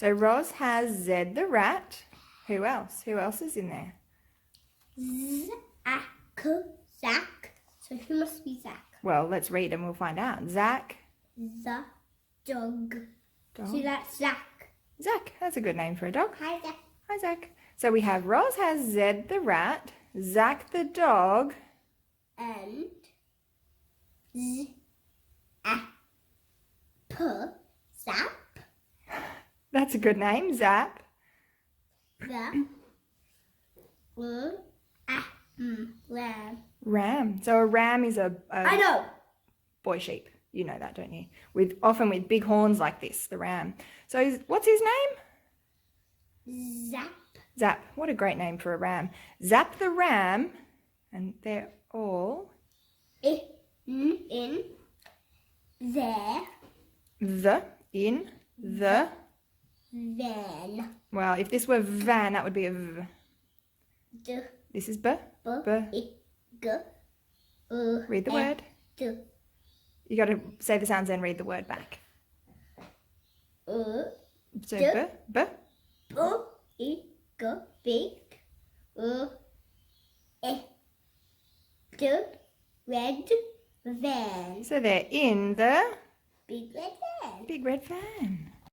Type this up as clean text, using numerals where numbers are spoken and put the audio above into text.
So Roz has Z the rat. Who else? Who else is in there? Zach. So who must be Zach? Well, let's read and we'll find out. Zach. The dog. Dog. So that's Zach. Zach. That's a good name for a dog. Hi, Zach. Hi, Zach. So we have Roz has Z the rat, Zach the dog, And Zap. that's a good name, Zap. Ram. Ram. So a ram is a I know. boy sheep. You know that, don't you? Often with big horns like this, the ram. So what's his name? Zap. Zap. What a great name for a ram. Zap the ram, and they're all in there. In the Van. Well, if this were van, that would be a v. This is b. Read the word. You got to say the sounds and read the word back. So b. Big. Red van. So they're in the Big red van. big red van.